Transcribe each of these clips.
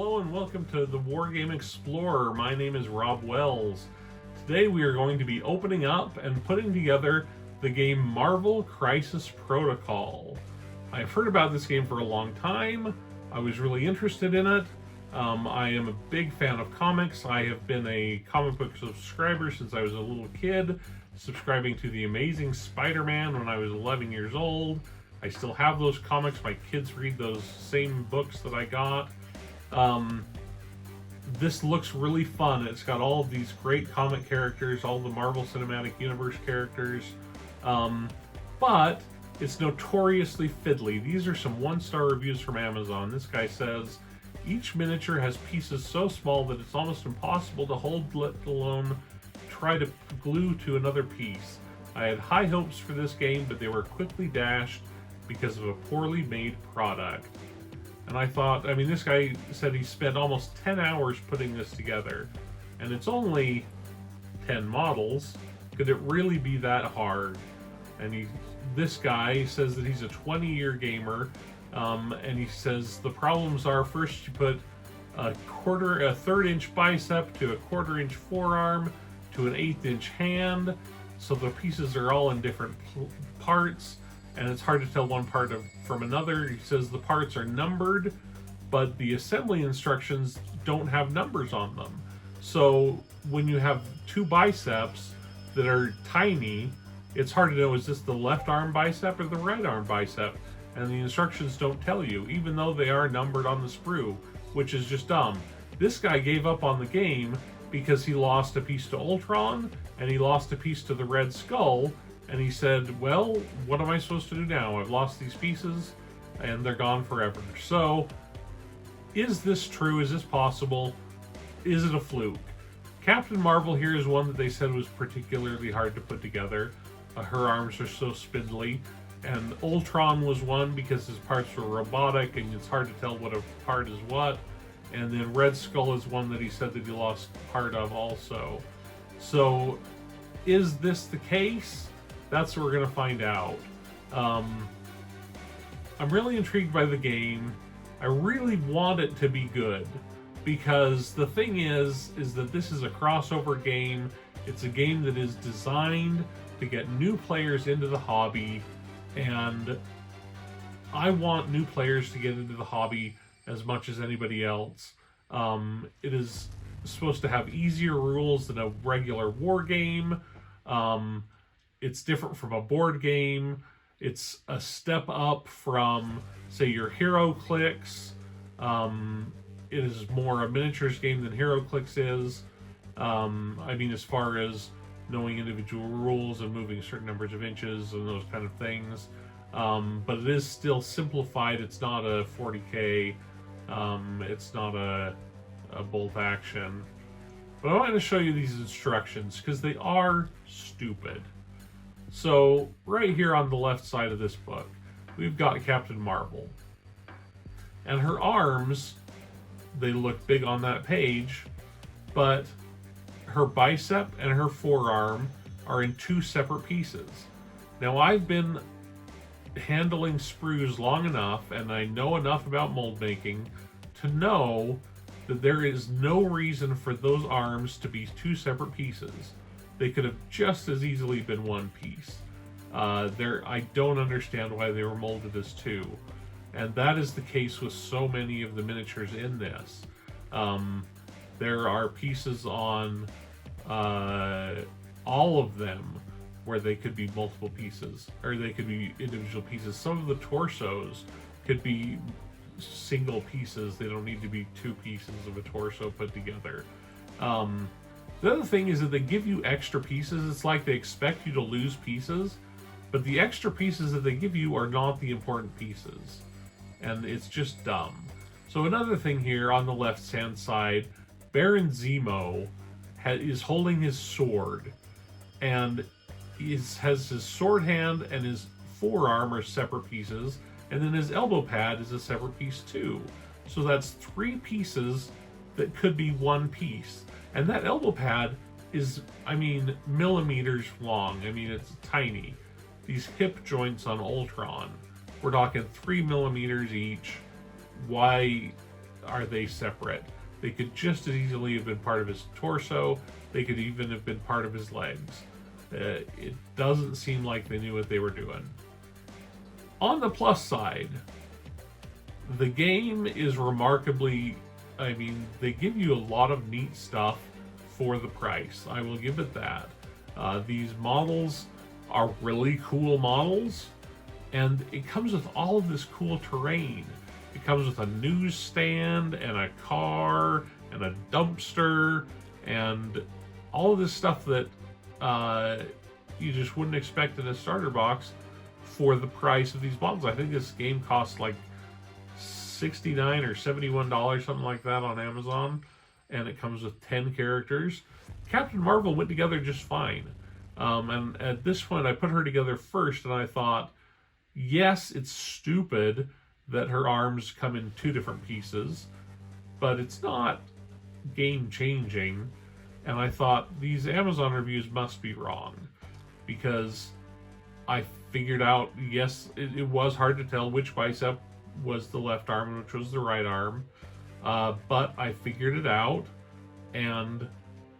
Hello and welcome to the Wargame Explorer. My name is Rob Wells. Today we are going to be opening up and putting together the game Marvel Crisis Protocol. I've heard about this game for a long time. I was really interested in it. I am a big fan of comics. I have been a comic book subscriber since I was a little kid, subscribing to The Amazing Spider-Man when I was 11 years old. I still have those comics. My kids read those same books that I got. This looks really fun. It's got all of these great comic characters, all the Marvel Cinematic Universe characters, but it's notoriously fiddly. These are some one-star reviews from Amazon. This guy says, each miniature has pieces so small that it's almost impossible to hold, let alone try to glue to another piece. I had high hopes for this game, but they were quickly dashed because of a poorly made product. And I thought, I mean, this guy said he spent almost 10 hours putting this together, and it's only 10 models. Could it really be that hard? And this guy says that he's a 20-year gamer, and he says the problems are, first you put a third-inch bicep to a quarter-inch forearm to an eighth-inch hand, so the pieces are all in different parts, and it's hard to tell one part from another. He says the parts are numbered, but the assembly instructions don't have numbers on them. So when you have two biceps that are tiny, it's hard to know, is this the left arm bicep or the right arm bicep? And the instructions don't tell you, even though they are numbered on the sprue, which is just dumb. This guy gave up on the game because he lost a piece to Ultron, and he lost a piece to the Red Skull, and he said, well, what am I supposed to do now? I've lost these pieces, and they're gone forever. So, is this true? Is this possible? Is it a fluke? Captain Marvel here is one that they said was particularly hard to put together. Her arms are so spindly. And Ultron was one because his parts were robotic, and it's hard to tell what a part is what. And then Red Skull is one that he said that he lost part of also. So, is this the case? That's what we're going to find out. I'm really intrigued by the game. I really want it to be good, because the thing is that this is a crossover game. It's a game that is designed to get new players into the hobby, and I want new players to get into the hobby as much as anybody else. It is supposed to have easier rules than a regular war game. It's different from a board game. It's a step up from, say, your Hero Clicks. It is more a miniatures game than Hero Clicks is. I mean, as far as knowing individual rules and moving certain numbers of inches and those kind of things. But it is still simplified. It's not a 40K. It's not a bolt action. But I want to show you these instructions because they are stupid. So, right here on the left side of this book, we've got Captain Marvel. And her arms, they look big on that page, but her bicep and her forearm are in two separate pieces. Now, I've been handling sprues long enough, and I know enough about mold making to know that there is no reason for those arms to be two separate pieces. They could have just as easily been one piece. I don't understand why they were molded as two. And that is the case with so many of the miniatures in this. There are pieces on all of them where they could be multiple pieces, or they could be individual pieces. Some of the torsos could be single pieces. They don't need to be two pieces of a torso put together. The other thing is that they give you extra pieces. It's like they expect you to lose pieces, but the extra pieces that they give you are not the important pieces. And it's just dumb. So another thing here on the left-hand side, Baron Zemo is holding his sword, and has his sword hand and his forearm are separate pieces, and then his elbow pad is a separate piece too. So that's three pieces that could be one piece. And that elbow pad is, I mean, millimeters long. I mean, it's tiny. These hip joints on Ultron, we're talking 3 millimeters each. Why are they separate. They could just as easily have been part of his torso. They could even have been part of his legs. It doesn't seem like they knew what they were doing. On the plus side, the game is remarkably, I mean, they give you a lot of neat stuff for the price. I will give it that. These models are really cool models, and it comes with all of this cool terrain. It comes with a newsstand and a car and a dumpster and all of this stuff that you just wouldn't expect in a starter box for the price of these models. I think this game costs like $69 or $71, something like that on Amazon, and it comes with 10 characters. Captain Marvel went together just fine. And at this point, I put her together first, and I thought, yes, it's stupid that her arms come in 2 different pieces, but it's not game-changing. And I thought, these Amazon reviews must be wrong, because I figured out, yes, it was hard to tell which bicep was the left arm and which was the right arm, but I figured it out, and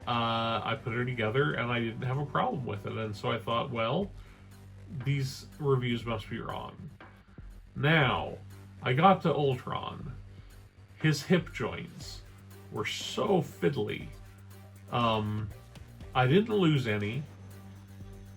I put her together, and I didn't have a problem with it. And so I thought, well, these reviews must be wrong. Now, I got to Ultron. His hip joints were so fiddly. I didn't lose any,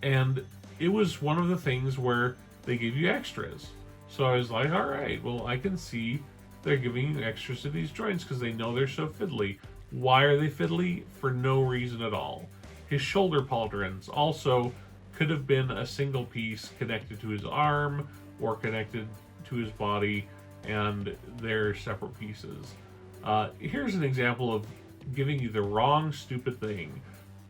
and it was one of the things where they give you extras. So I was like, all right, well, I can see they're giving you extras to these joints because they know they're so fiddly. Why are they fiddly? For no reason at all. His shoulder pauldrons also could have been a single piece connected to his arm or connected to his body, and they're separate pieces. Here's an example of giving you the wrong stupid thing.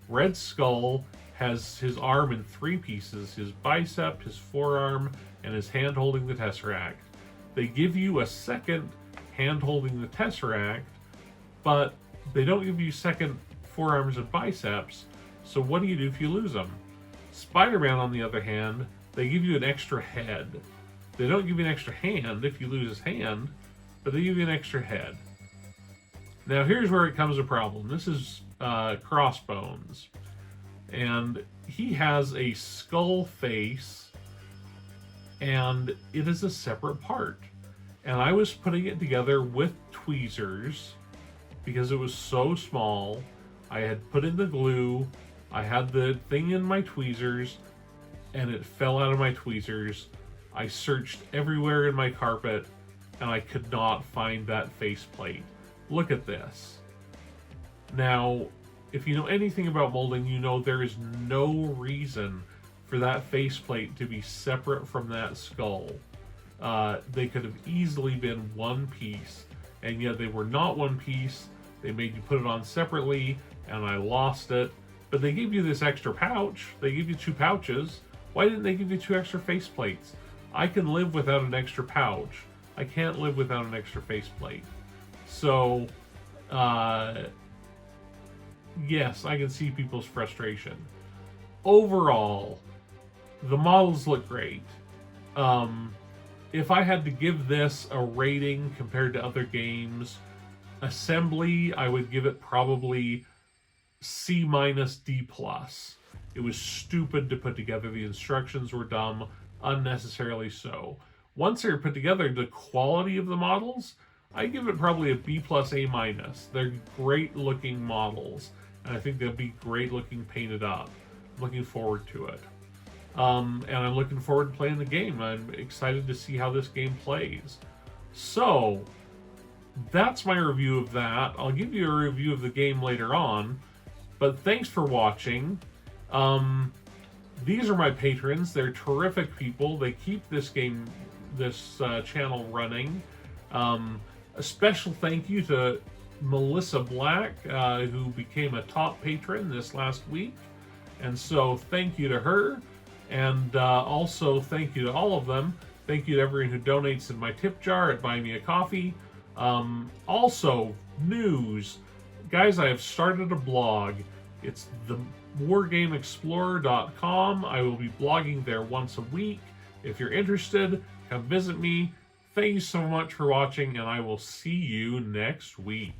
Red Skull has his arm in 3 pieces: his bicep, his forearm, and his hand holding the Tesseract. They give you a second hand holding the Tesseract, but they don't give you second forearms and biceps. So what do you do if you lose them? Spider-Man, on the other hand, they give you an extra head. They don't give you an extra hand if you lose his hand, but they give you an extra head. Now here's where it becomes a problem. This is Crossbones, and he has a skull face, and it is a separate part. And I was putting it together with tweezers because it was so small. I had put in the glue, I had the thing in my tweezers, and it fell out of my tweezers. I searched everywhere in my carpet, and I could not find that faceplate. Look at this. Now, if you know anything about molding, you know there is no reason for that faceplate to be separate from that skull. They could have easily been one piece, and yet they were not one piece. They made you put it on separately, and I lost it. But they gave you this extra pouch. They give you 2 pouches. Why didn't they give you 2 extra faceplates? I can live without an extra pouch. I can't live without an extra faceplate. So, yes, I can see people's frustration. Overall, the models look great. If I had to give this a rating compared to other games, assembly, I would give it probably C-, D+. It was stupid to put together. The instructions were dumb, unnecessarily so. Once they're put together, the quality of the models, I give it probably a B+, A-. They're great looking models, and I think they'll be great looking painted up. I'm looking forward to it. And I'm looking forward to playing the game. I'm excited to see how this game plays. So, that's my review of that. I'll give you a review of the game later on, but thanks for watching. These are my patrons. They're terrific people. They keep this game, this channel running. A special thank you to Melissa Black, who became a top patron this last week. And so thank you to her. And also thank you to all of them. Thank you to everyone who donates in my tip jar at Buy Me a Coffee. Also, news. Guys, I have started a blog. It's thewargameexplorer.com. I will be blogging there once a week. If you're interested, come visit me. Thank you so much for watching, and I will see you next week.